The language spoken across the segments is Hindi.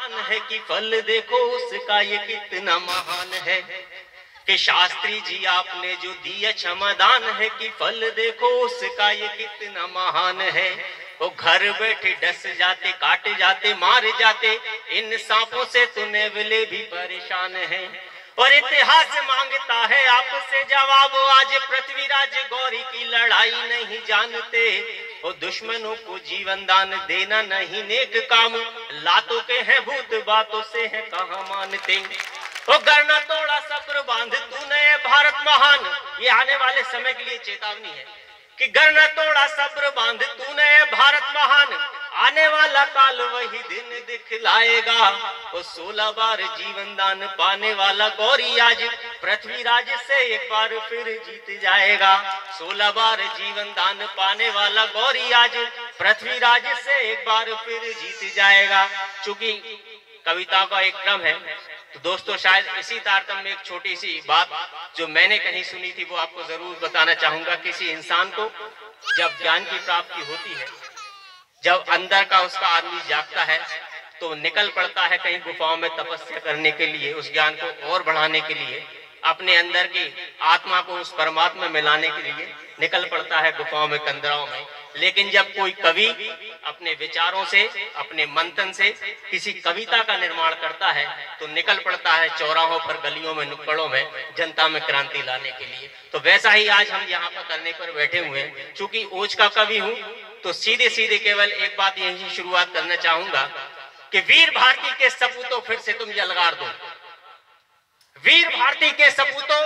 है कि फल देखो उसका ये कितना महान है कि शास्त्री जी आपने जो दिया क्षमादान है कि फल देखो उसका ये कितना महान है। वो घर बैठे डस जाते, काटे जाते, मारे जाते, इन सांपों से तो नेवले भी परेशान है। और इतिहास मांगता है आपसे जवाब, आज पृथ्वीराज गौरी की लड़ाई नहीं जानते। और दुश्मनों को जीवन दान देना नहीं नेक काम, लातों के हैं भूत बातों से है कहाँ मानते। वो गरना तोड़ा सब्र बांध तूने भारत महान, ये आने वाले समय के लिए चेतावनी है कि गरना तोड़ा सब्र बांध तूने भारत महान, आने वाला काल वही दिन दिखलाएगा। वो 16 बार जीवन दान पाने वाला गौरी आज पृथ्वीराज से एक बार फिर जीत जाएगा। 16 बार जीवन दान पाने वाला गौरी आज पृथ्वीराज से एक बार फिर जीत जाएगा। चूंकि कविता का एक क्रम है तो दोस्तों शायद इसी तारतम्य में एक छोटी सी बात जो मैंने कहीं सुनी थी वो आपको जरूर बताना चाहूंगा। किसी इंसान को जब ज्ञान की प्राप्ति होती है, जब अंदर का उसका आदमी जागता है तो निकल पड़ता है कहीं गुफाओं में तपस्या करने के लिए, उस ज्ञान को और बढ़ाने के लिए, अपने अंदर की आत्मा को उस परमात्मा में लाने के लिए निकल पड़ता है गुफाओं में, कंदराओं में। लेकिन जब कोई कवि अपने विचारों से, अपने मंथन से किसी कविता का निर्माण करता है तो निकल पड़ता है चौराहों पर, गलियों में, नुक्कड़ों में जनता में क्रांति लाने के लिए। तो वैसा ही आज हम यहाँ पर करने पर बैठे हुए हैं। चूंकि ओज का कवि हूँ तो सीधे सीधे केवल एक बात यही शुरुआत करना चाहूंगा कि वीर भारती के सपूतों फिर से तुम यलगार दो, वीर भारती के सपूतों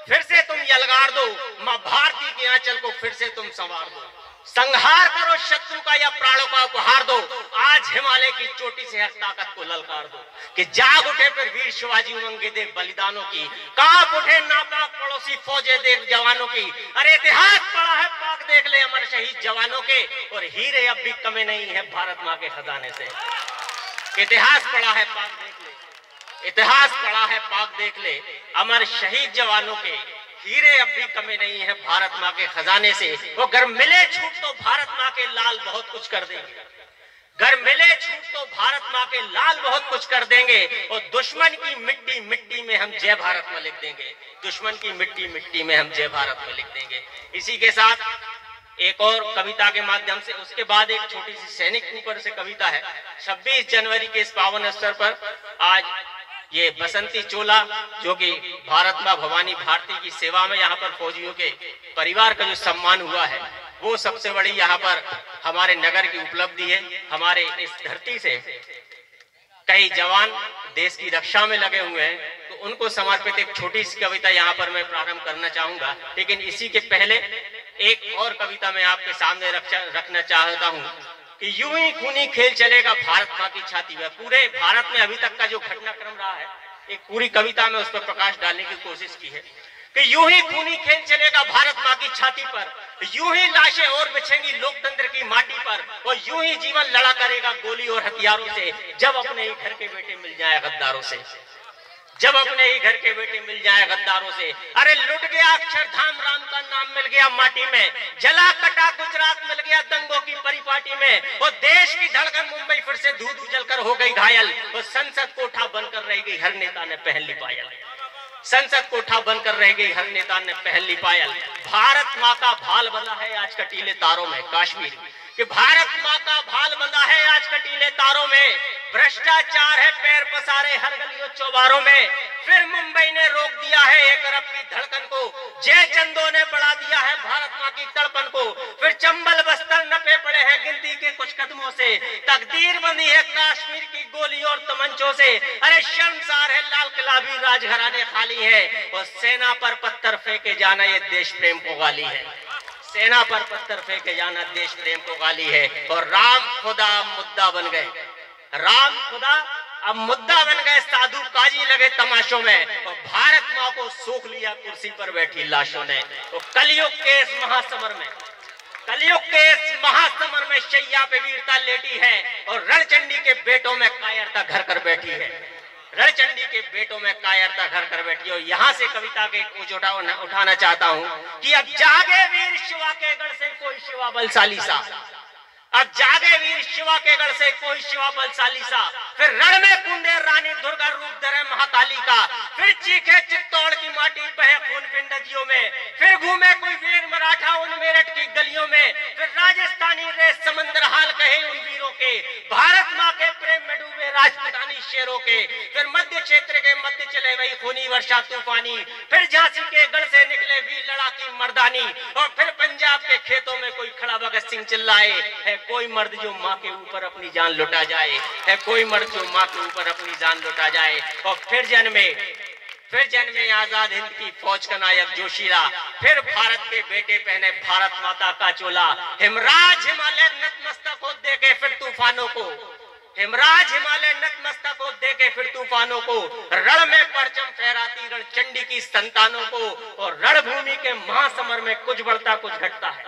फिर से तुम यलगार दो, मां भारती के आंचल को फिर से तुम संवार दो, संहार करो शत्रु का या प्राणों का उपहार दो, आज हिमालय की चोटी से हर ताकत को ललकार दो। कि जाग उठे फिर वीर शिवाजी उमंगे देख बलिदानों की, कांप उठे नापाक पड़ोसी फौजे देख जवानों की। अरे इतिहास पढ़ा है पाक देख ले अमर शहीद जवानों के, और हीरे अब भी कमी नहीं है भारत माँ के खजाने से। इतिहास पढ़ा है पाक देख ले, इतिहास पढ़ा है पाक देख ले, अमर शहीद जवानों के हीरे अब भी कमी नहीं है भारत माँ के खजाने से। वो घर मिले छूट तो भारत माँ के लाल बहुत कुछ कर देंगे, घर मिले छूट तो भारत माँ के लाल बहुत कुछ कर देंगे। और दुश्मन की मिट्टी मिट्टी में हम जय भारत में लिख देंगे, दुश्मन की मिट्टी मिट्टी में हम जय भारत में लिख देंगे। इसी के साथ एक और कविता के माध्यम से, उसके बाद एक छोटी सी सैनिक ऊपर से कविता है। 26 जनवरी के इस पावन अवसर पर आज ये बसंती चोला जो कि भारत मां भवानी भारती की सेवा में यहाँ पर फौजियों के परिवार का जो सम्मान हुआ है वो सबसे बड़ी यहाँ पर हमारे नगर की उपलब्धि है। हमारे इस धरती से कई जवान देश की रक्षा में लगे हुए हैं तो उनको समर्पित एक छोटी सी कविता यहाँ पर मैं प्रारंभ करना चाहूंगा। लेकिन इसी के पहले एक और कविता मैं आपके सामने रखना चाहता हूँ कि यूं ही खूनी खेल चलेगा भारत माँ की छाती में। पूरे भारत में अभी तक का जो घटनाक्रम रहा है एक पूरी कविता में उस पर प्रकाश डालने की कोशिश की है कि यूं ही खूनी खेल चलेगा भारत माँ की छाती पर, यूं ही लाशें और बिछेंगी लोकतंत्र की माटी पर, और यूं ही जीवन लड़ा करेगा गोली और हथियारों से, जब अपने ही घर के बेटे मिल जाए गद्दारों से, जब अपने ही घर के बेटे मिल जाए गद्दारों से। अरे लुट गया अक्षरधाम, राम का नाम मिल गया माटी में, जला कटा गुजरात मिल गया दंगों की परिपाटी में, और देश की धड़कन मुंबई फिर से धूल उजलकर हो गई घायल, और संसद कोठा बनकर रह गई हर नेता ने पहन ली पायल, संसद कोठा बनकर रह गई हर नेता ने पहन ली पायल। भारत माँ का भाल बंधा है आज कटीले तारों में काश्मीर, कि भारत माँ का भाल बंधा है आज कटीले तारों में, भ्रष्टाचार है पैर पसारे हर गलियों चौबारों में, फिर मुंबई ने रोक दिया है एक अरब की धड़कन को, जय चंदो ने बढ़ा दिया है भारत माँ की तड़पन को, फिर चंबल बस्तर नपे पड़े हैं गिनती के कुछ कदमों से, तकदीर बंधी है कश्मीर की गोली और तमंचों से। अरे शर्मसार है लाल किला भी राजघराने खाली है, और सेना पर पत्थर फेंके जाना ये देश प्रेम को गाली है, सेना पर पत्थर फेंके जाना देश प्रेम को गाली है। और राम खुदा मुद्दा बन गए, राम खुदा अब मुद्दा बन गए, साधु काजी लगे तमाशों में, और भारत माँ को सोख लिया कुर्सी पर बैठी लाशों ने। तो कलयुग के इस महासमर में, कलयुग के इस महासमर में शैया पे वीरता लेटी है, और रणचंडी के बेटों में कायरता घर कर बैठी है, रणचंडी के बेटों में कायरता घर कर बैठी है। यहाँ से कविता के उठाना चाहता हूँ कि अब जागे वीर शिवा के गढ़ से कोई शिवा बलशाली सा, अब जागे वीर शिवा के गढ़ से कोई शिवा बलशाली सा, फिर रण में कूदे रानी दुर्गा रूप धरे महाकाली का, फिर चीखे चित्तौड़ की माटी बहे खून पिंड नदियों में, फिर घूमे कोई वीर मराठा उन मेरठ की गलियों में, फिर राजस्थानी रेस समंदर हाल कहे उन वीरों के, भारत माँ के प्रेम में डूबे राजपूतानी शेरों के, फिर मध्य क्षेत्र के मध्य चले वही खूनी वर्षा तूफानी, फिर झांसी के गढ़ से निकले वीर लड़ाकी मर्दानी, और फिर पंजाब के खेतों में कोई खड़ा भगत सिंह चिल्लाए, है कोई मर्द जो माँ के ऊपर अपनी जान लुटा जाए, है कोई मर्द जो माँ के ऊपर अपनी जान लुटा जाए। और फिर जन्मे आजाद हिंद की फौज का नायक जोशीला, फिर भारत के बेटे पहने भारत माता का चोला, हिमराज हिमालय नतमस्तक हो देके फिर तूफानों को, हिमराज हिमालय नतमस्तक हो देके फिर तूफानों को, रण में परचम फहराती रण चंडी की संतानों को। और रणभूमि के महासमर में कुछ बढ़ता कुछ घटता है,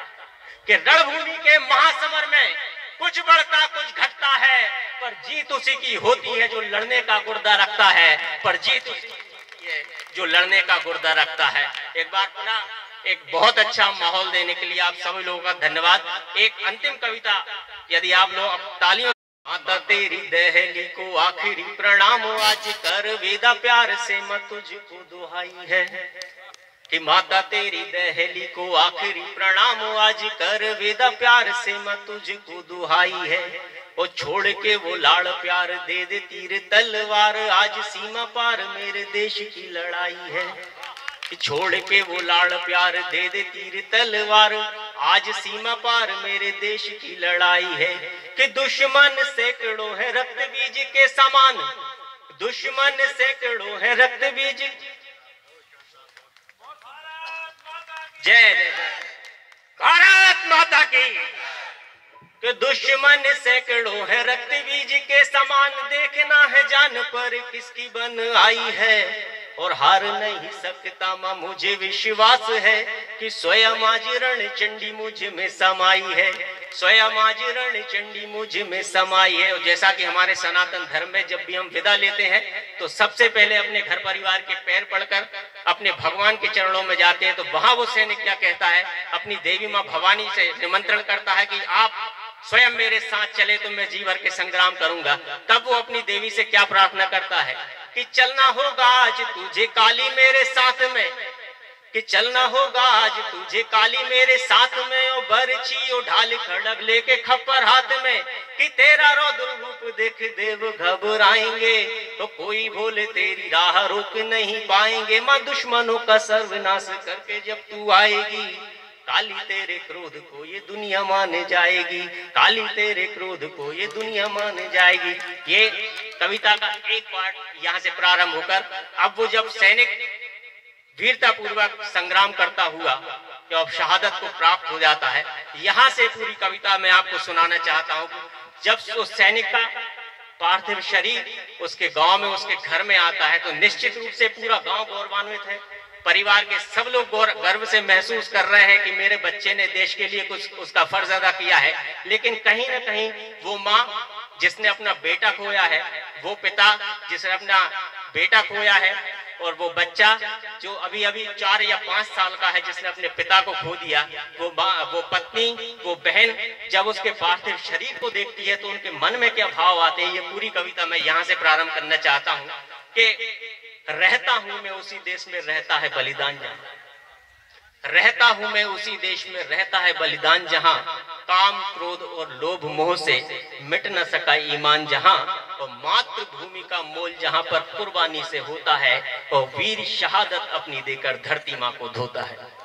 कि रणभूमि के महासमर में कुछ बढ़ता कुछ घटता है, पर जीत उसी की होती है जो लड़ने का गुर्दा रखता है, पर जीत उसी की होती है जो लड़ने का गुर्दा रखता है। एक बार पुनः एक बहुत अच्छा माहौल देने के लिए आप सभी लोगों का धन्यवाद। एक अंतिम कविता यदि आप लोग तालियों। माता तेरी दहली को आखिरी प्रणाम आज कर वेदा प्यार से मैं तुझको दुहाई है, कि माता तेरी दहली को आखिरी प्रणाम आज कर वेदा प्यार से मैं तुझको दुहाई है। और छोड़ के वो लाड़ प्यार दे दे तीर तलवार आज सीमा पार मेरे देश की लड़ाई है, कि छोड़ के वो लाड़ प्यार दे दे तीर तलवार आज सीमा पार मेरे देश की लड़ाई है। कि दुश्मन सैकड़ों है रक्त बीज के समान, दुश्मन सैकड़ों है रक्त बीज, जय जय भारत माता की। कि दुश्मन सैकड़ों है रक्त बीज के समान, देखना है जान पर किसकी बन आई है, और हार नहीं सकता मां मुझे विश्वास है, कि स्वयं आज रण चंडी मुझ में समाई है, स्वयं आज रण चंडी मुझ में समाई है। और जैसा कि हमारे सनातन धर्म में जब भी हम विदा लेते हैं तो सबसे पहले अपने घर परिवार के पैर पड़कर अपने भगवान के चरणों में जाते हैं, तो वहां वो सैनिक क्या कहता है, अपनी देवी माँ भवानी से निमंत्रण करता है कि आप स्वयं मेरे साथ चले तो मैं जी भर के संग्राम करूंगा। तब वो अपनी देवी से क्या प्रार्थना करता है, कि चलना होगा आज तुझे काली मेरे साथ में, कि चलना होगा आज तुझे काली मेरे साथ में, ओ बरछी ओ ढाल खड़ग लेके खप्पर हाथ में, कि तेरा रौद्र रूप देख देव घबराएंगे, तो कोई भोले तेरी राह रोक नहीं पाएंगे। मां दुश्मनों का सर्वनाश करके जब तू आएगी, काली तेरे क्रोध को ये दुनिया मान जाएगी, काली तेरे क्रोध को ये दुनिया मान जाएगी। ये कविता का एक पार्ट यहाँ से प्रारंभ होकर अब वो जब सैनिक वीरता पूर्वक संग्राम करता हुआ जब शहादत को प्राप्त हो जाता है, यहाँ से पूरी कविता मैं आपको सुनाना चाहता हूँ। जब उस सैनिक का पार्थिव शरीर उसके गांव में उसके घर में आता है तो निश्चित रूप से पूरा गांव गौरवान्वित है, परिवार के सब लोग गर्व से महसूस कर रहे हैं कि मेरे बच्चे ने देश के लिए कुछ उसका फर्ज अदा किया है। लेकिन कहीं ना कहीं वो माँ जिसने अपना बेटा खोया है, वो पिता जिसने अपना बेटा खोया है, और वो बच्चा जो अभी अभी 4 या 5 साल का है जिसने अपने पिता को खो दिया, वो माँ, वो पत्नी, वो बहन जब उसके पार्थिव शरीर को देखती है तो उनके मन में क्या भाव आते हैं, ये पूरी कविता मैं यहाँ से प्रारंभ करना चाहता हूँ। कि रहता हूं मैं उसी देश में रहता है बलिदान जहां, रहता हूं मैं उसी देश में रहता है बलिदान जहां, काम क्रोध और लोभ मोह से मिट न सका ईमान जहां, और मातृभूमि का मोल जहां पर कुर्बानी से होता है, और वीर शहादत अपनी देकर धरती मां को धोता है।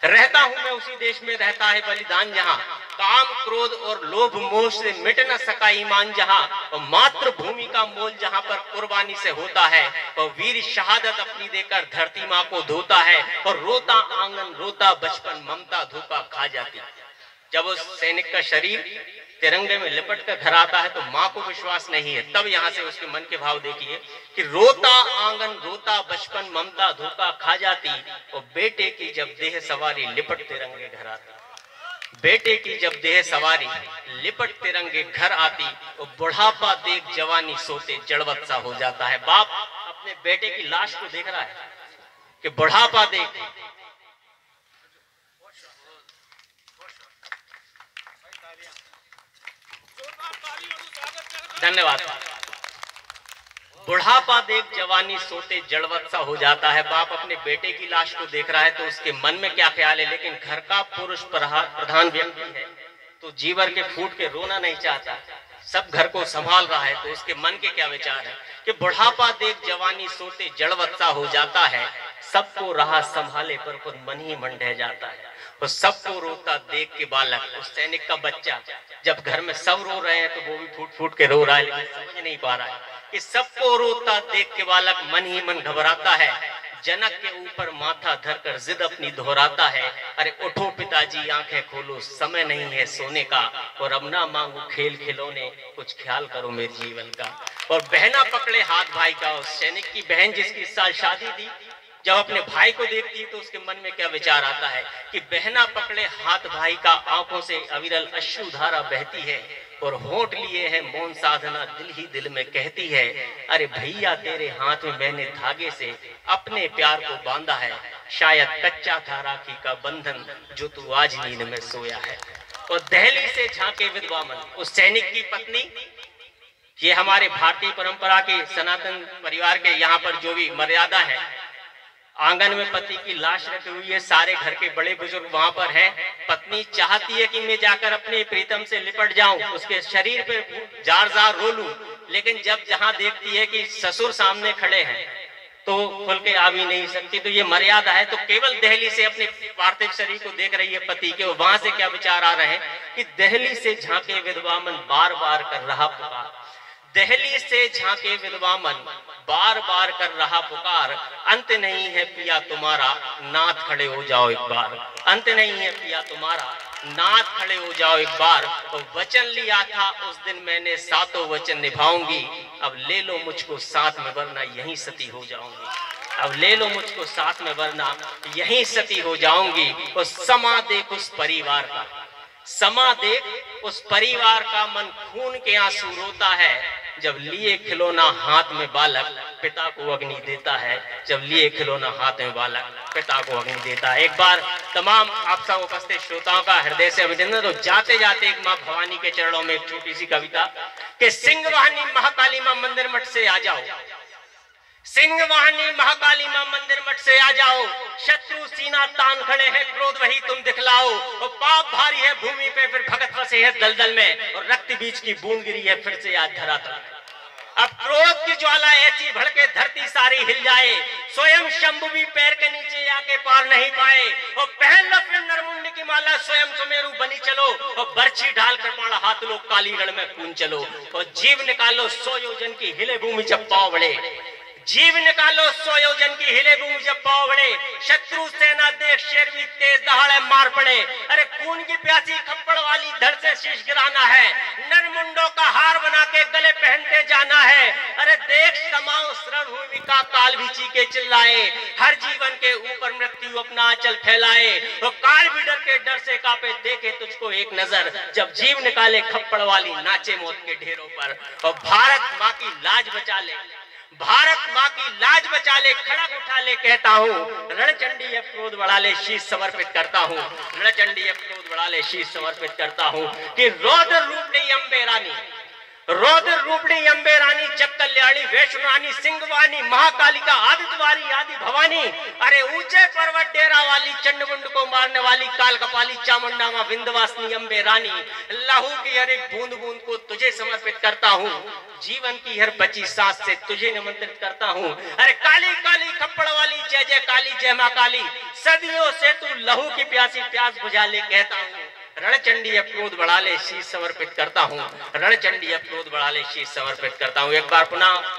रहता हूं मैं उसी देश में रहता है बलिदान जहां, काम क्रोध और लोभ मोह से मिट न सका ईमान जहां, और मातृभूमि का मोल जहां पर कुर्बानी से होता है, और वीर शहादत अपनी देकर धरती माँ को धोता है, और रोता आंगन रोता बचपन ममता धोखा खा जाती। जब उस सैनिक का शरीर तिरंगे में लिपट कर घर आता है तो माँ को विश्वास नहीं है। तब यहाँ से उसके मन के भाव देखिए कि रोता आंगन रोता बचपन ममता धोखा खा जाती, और बेटे की जब देह सवारी लिपट तिरंगे घर आती, बेटे की जब देह सवारी लिपट तिरंगे घर आती, और बुढ़ापा देख जवानी सोते जड़वत सा हो जाता है। बाप अपने बेटे की लाश को देख रहा है कि बुढ़ापा देख, धन्यवाद। बुढ़ापा देख जवानी सोते जड़वत सा हो जाता है। बाप अपने बेटे की लाश को देख रहा है तो उसके मन में क्या ख्याल है, लेकिन घर का पुरुष प्रधान व्यक्ति है तो जीवर के फूट के रोना नहीं चाहता, सब घर को संभाल रहा है, तो उसके मन के क्या विचार है कि बुढ़ापा देख जवानी सोते जड़वत सा हो जाता है, सबको राह संभाले पर खुद मन ही मन ढह जाता है। और सबको रोता देख के बालक, उस सैनिक का बच्चा, जब घर में सब रो रहे हैं तो वो भी फूट फूट के रो रहा है, लेकिन समझ नहीं पा रहा है कि सबको रोता देख के बालक मन ही मन घबराता है। जनक के ऊपर माथा धरकर जिद अपनी दोहराता है, अरे उठो पिताजी आंखें खोलो, समय नहीं है सोने का, और अब ना मांगू खेल खिलौने, कुछ ख्याल करो मेरे जीवन का। और बहना पकड़े हाथ भाई का, उस सैनिक की बहन जिसकी इस साल शादी थी, जब अपने भाई को देखती है तो उसके मन में क्या विचार आता है कि बहना पकड़े हाथ भाई का, आंखों से अविरल अश्रु धारा बहती है, और होंठ लिए है मौन साधना दिल ही दिल में कहती है, अरे भैया तेरे हाथ में मैंने धागे से अपने प्यार को बांधा है, शायद कच्चा था राखी का बंधन जो तू आज नींद में सोया है। और दहली से झांके विधवा मन, उस सैनिक की पत्नी, ये हमारे भारतीय परंपरा के सनातन परिवार के यहाँ पर जो भी मर्यादा है, आंगन में पति की लाश रखी हुई है, सारे घर के बड़े बुजुर्ग वहां पर हैं, पत्नी चाहती है कि मैं जाकर अपने प्रीतम से लिपट जाऊं, उसके शरीर पे जार जार रो लूं, लेकिन जब जहां देखती है कि ससुर सामने खड़े हैं तो खुल के आ भी नहीं सकती, तो ये मर्यादा है। तो केवल दहली से अपने पार्थिव शरीर को देख रही है पति के, वहां से क्या विचार आ रहे हैं कि दहली से झांके विधवा मन बार बार कर रहा पुकार, दहली से झांके विधवा मन बार बार कर रहा पुकार, अंत नहीं है पिया तुम्हारा नाथ खड़े हो जाओ एक बार, अंत नहीं है पिया तुम्हारा नाथ खड़े हो जाओ एक बार। तो वचन लिया था उस दिन मैंने, सातों वचन निभाऊंगी, अब ले लो मुझको साथ में वरना यहीं सती हो जाऊंगी, अब ले लो मुझको साथ में वरना यहीं सती हो जाऊंगी। और समा देख उस परिवार का, समा देख उस परिवार का, मन खून के आंसू रोता है, जब लिए खिलौना हाथ में बालक पिता को अग्नि देता है, जब लिए खिलौना हाथ में बालक पिता को अग्नि देता है। एक बार तमाम आप सब उपस्थित श्रोताओं का हृदय से अभिनंदन। तो जाते जाते एक माँ भवानी के चरणों में एक छोटी सी कविता कि सिंहवाहिनी महाकाली मां मंदिर मठ से आ जाओ, सिंहवाहिनी महाकाली मां मंदिर मठ से आ जाओ, शत्रु सीना तान खड़े हैं क्रोध वही तुम दिखलाओ, और पाप भारी है भूमि पे फिर भगत फंसे है दलदल में, और रक्त बीज की बूंद गिरी है फिर से आज धरातल। अब क्रोध की ज्वाला ऐसी भड़के धरती सारी हिल जाए, स्वयं शंभु भी पैर के नीचे आके पार नहीं पाए, और पहन लो फिर नरमुंड की माला, स्वयं सुमेरु बनी चलो, और बर्छी ढाल कर माड़ा हाथ लो कालीगढ़ में कून चलो, और जीव निकालो 100 योजन की हिले भूमि जब पाव बढ़े, जीव निकालो 100 योजन की हिले भूमि जब पाव बढ़े, शत्रु सेना देख शेर भी तेज दहाड़े मार पड़े, अरे खून की प्यासी खप्पड़ वाली धड़ से शीश गिराना है, नरमुंडों का हार बना के गले पहनते जाना है, अरे देख समाओ शरण भूमि का काल भी चीखे चिल्लाए, हर जीवन के ऊपर मृत्यु अपना आंचल फैलाए, तो काल भी डर के डर से कांपे देखे तुझको एक नजर, जब जीव निकाले खप्पड़ वाली नाचे मौत के ढेरों पर, और भारत माँ की लाज बचा ले, भारत माँ की लाज बचा ले, खड़क उठा ले कहता हूँ, रणचंडी अब क्रोध बढ़ा ले शीश समर्पित करता हूँ, रणचंडी अब क्रोध बढ़ा ले शीश समर्पित करता हूँ, कि रौद्र रूपणी अम्बे रानी, रौद्र रूपणी अम्बे रानी, जग कल्याणी वैष्णो रानी, सिंहवाहिनी महाकालिका आदित्यवारी आदि भवानी, अरे ऊंचे पर्वत डेरा वाली, चंडमुंड को मारने वाली, काल कपाली चामुंडा मां विंध्यवासिनी अम्बे रानी, लहू की हर एक बूंद बूंद को तुझे समर्पित करता हूँ, जीवन की हर बची सांस से तुझे निमंत्रित करता हूँ, अरे काली काली खप्पड़ वाली जय जय काली जय मां काली, सदियों से तू लहू की प्यासी प्यास बुझा ले कहता हूँ, रणचंडी अब क्रोध बढ़ा ले शीश समर्पित करता हूँ, रणचंडी अब क्रोध बढ़ा ले शीश समर्पित करता हूँ। एक बार पुनः